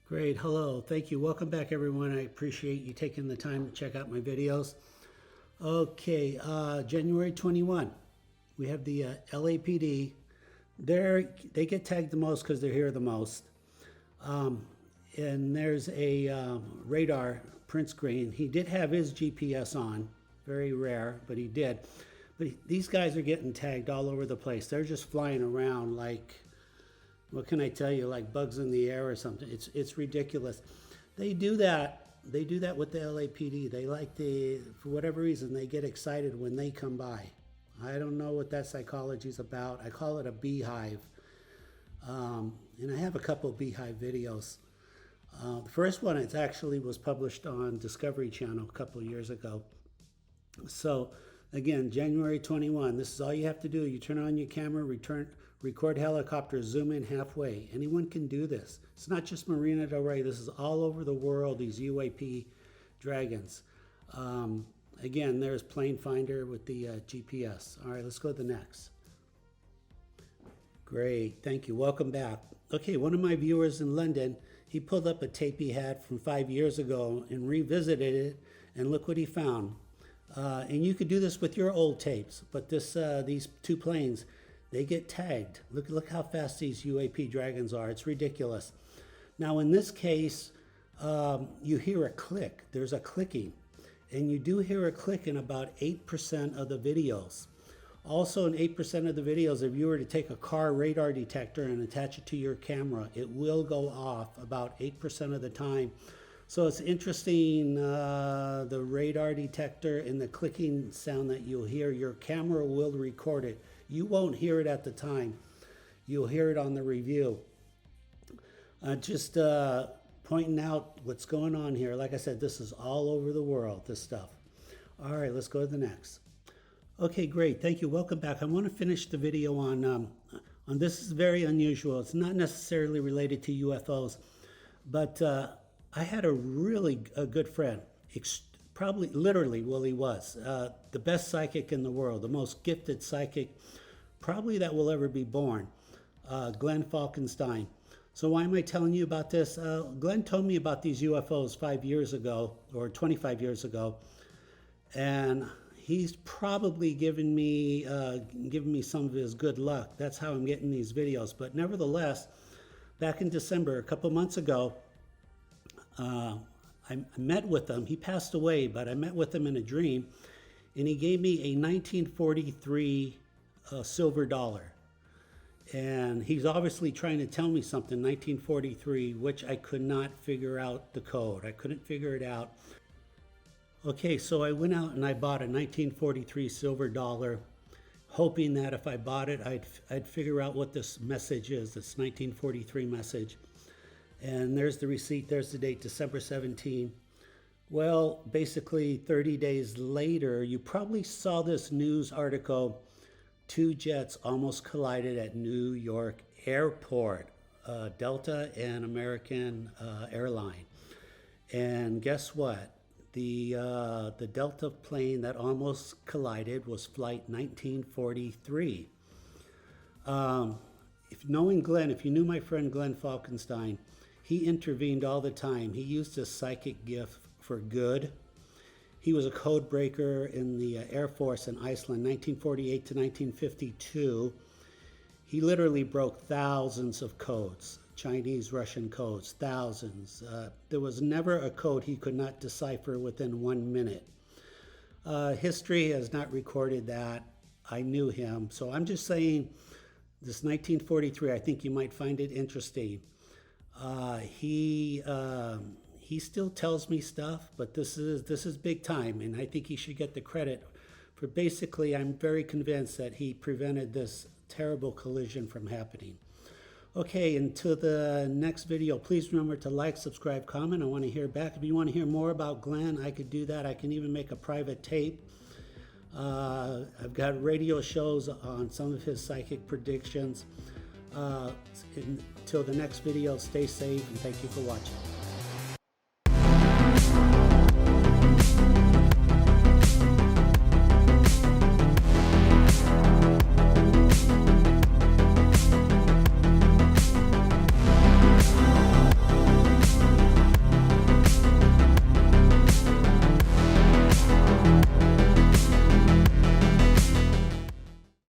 Great, hello, thank you. Welcome back, everyone. I appreciate you taking the time to check out my videos. Okay, January 21, we have the LAPD. They get tagged the most because they're here the most. And there's a radar print screen. He did have his GPS on, very rare, but he did. But these guys are getting tagged all over the place. They're just flying around like, what can I tell you, like bugs in the air or something. It's ridiculous. They do that with the LAPD. They like for whatever reason, they get excited when they come by. I don't know what that psychology is about. I call it a beehive. And I have a couple of beehive videos. The first one, it actually was published on Discovery Channel a couple of years ago. So again, January 21, this is all you have to do. You turn on your camera, record helicopter, zoom in halfway. Anyone can do this. It's not just Marina Del Rey. This is all over the world, these UAP dragons. Again, there's Plane Finder with the GPS. All right, let's go to the next. Great, thank you. Welcome back. Okay, one of my viewers in London, he pulled up a tape he had from 5 years ago and revisited it, and look what he found. And you could do this with your old tapes, but these two planes, they get tagged. Look how fast these UAP dragons are. It's ridiculous. Now in this case, you hear a click. There's a clicking, and you do hear a click in about 8% of the videos. Also in 8% of the videos, if you were to take a car radar detector and attach it to your camera, it will go off about 8% of the time. So it's interesting, the radar detector and the clicking sound that you'll hear, your camera will record it. You won't hear it at the time. You'll hear it on the review. Just pointing out what's going on here. Like I said, this is all over the world, this stuff. All right, let's go to the next. Okay, great. Thank you. Welcome back. I want to finish the video on this is very unusual. It's not necessarily related to UFOs, but I had a really good friend, probably literally, well, he was the best psychic in the world, the most gifted psychic probably that will ever be born, Glenn Falkenstein. So why am I telling you about this? Glenn told me about these UFOs 5 years ago, or 25 years ago, and he's probably given me some of his good luck. That's how I'm getting these videos. But nevertheless, back in December, a couple months ago, I met with him. He passed away, but I met with him in a dream, and he gave me a 1943 silver dollar. And he's obviously trying to tell me something, 1943, which I could not figure out the code. I couldn't figure it out. Okay, so I went out and I bought a 1943 silver dollar, hoping that if I bought it, I'd figure out what this message is, this 1943 message. And there's the receipt, there's the date, December 17. Well, basically 30 days later, you probably saw this news article, 2 jets almost collided at New York Airport, Delta and American airline. And guess what? The Delta plane that almost collided was flight 1943. Knowing Glenn, if you knew my friend Glenn Falkenstein, he intervened all the time. He used his psychic gift for good. He was a code breaker in the Air Force in Iceland, 1948 to 1952. He literally broke thousands of codes. Chinese, Russian codes, thousands. There was never a code he could not decipher within 1 minute. History has not recorded that. I knew him. So I'm just saying, this 1943, I think you might find it interesting. He still tells me stuff, but this is big time, and I think he should get the credit for basically, I'm very convinced that he prevented this terrible collision from happening. Okay, until the next video, please remember to like, subscribe, comment. I want to hear back. If you want to hear more about Glenn, I could do that. I can even make a private tape. I've got radio shows on some of his psychic predictions. Until the next video, stay safe, and thank you for watching.